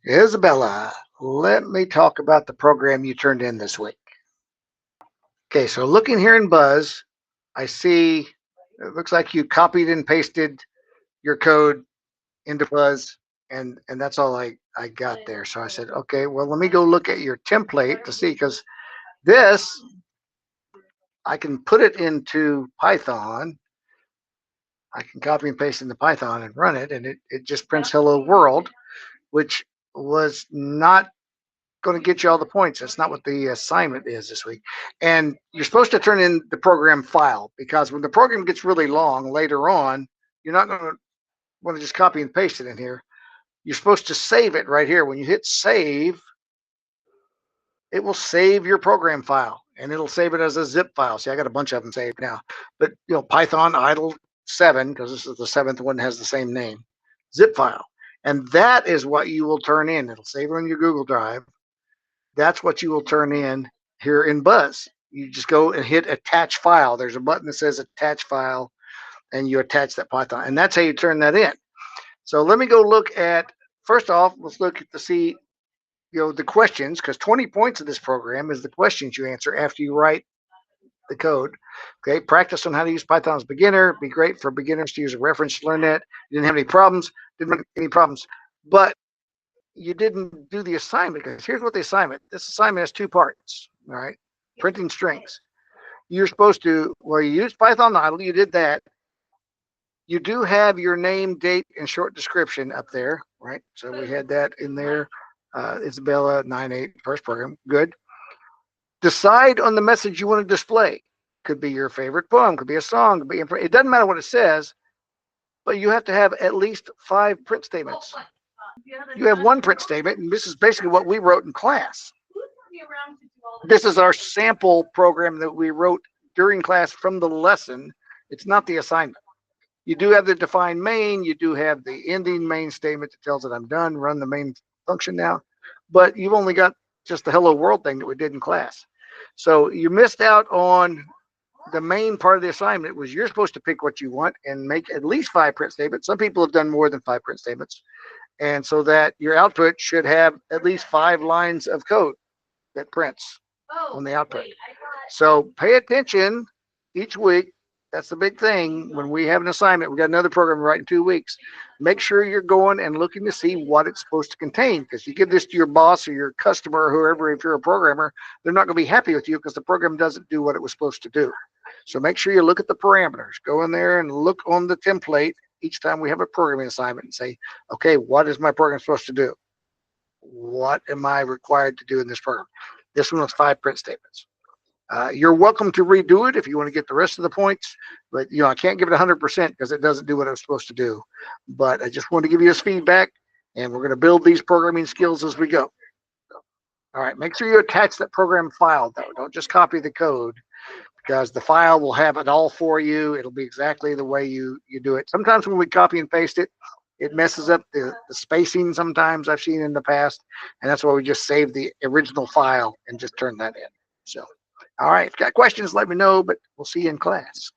Isabella, let me talk about the program you turned in this week. Okay, so looking here in Buzz, I see it looks like you copied and pasted your code into Buzz, and that's all I got there. So I said, okay, well, let me go look at your template to see because this I can put it into Python. I can copy and paste into Python and run it, and it just prints hello world, which was not going to get you all the points. That's not what the assignment is this week. And you're supposed to turn in the program file because when the program gets really long later on, you're not going to want to just copy and paste it in here. You're supposed to save it right here. When you hit save, it will save your program file and it'll save it as a zip file. See, I got a bunch of them saved now. But Python idle 7, because this is the 7th one, has the same name, zip file. And that is what you will turn in. It'll save it on your Google Drive. That's what you will turn in here in Buzz. You just go and hit attach file. There's a button that says attach file, and you attach that Python. And that's how you turn that in. So let me go look at, first off, let's look at to see, the questions, because 20 points of this program is the questions you answer after you write the code. Okay, practice on how to use Python as a beginner. Be great for beginners to use a reference to learn that. You didn't have any problems, didn't have any problems. But you didn't do the assignment because here's what the assignment. This assignment has 2 parts. All right, printing strings. You're supposed to, well, you used Python idle. You did that. You do have your name, date, and short description up there, right? So we had that in there. Isabella 9.8 first program. Good. Decide on the message you want to display. Could be your favorite poem. Could be a song. Could be it doesn't matter what it says, but you have to have at least 5 print statements. You have 1 print statement, and this is basically what we wrote in class. This is our sample program that we wrote during class from the lesson. It's not the assignment. You do have the define main. You do have the ending main statement that tells it I'm done, run the main function now. But you've only got just the hello world thing that we did in class. So you missed out on the main part of the assignment was you're supposed to pick what you want and make at least 5 print statements. Some people have done more than 5 print statements. And so that your output should have at least 5 lines of code that prints on the output. So pay attention each week. That's the big thing. When we have an assignment, we got another program to write in 2 weeks. Make sure you're going and looking to see what it's supposed to contain. Because you give this to your boss or your customer or whoever, if you're a programmer, they're not going to be happy with you because the program doesn't do what it was supposed to do. So make sure you look at the parameters. Go in there and look on the template each time we have a programming assignment and say, okay, what is my program supposed to do? What am I required to do in this program? This one was 5 print statements. You're welcome to redo it if you want to get the rest of the points, but I can't give it 100% because it doesn't do what it was supposed to do. But I just want to give you this feedback, and we're going to build these programming skills as we go. All right, make sure you attach that program file though. Don't just copy the code because the file will have it all for you. It'll be exactly the way you do it. Sometimes when we copy and paste it, it messes up the spacing sometimes I've seen in the past, and that's why we just save the original file and just turn that in. So. All right, if you got questions, let me know, but we'll see you in class.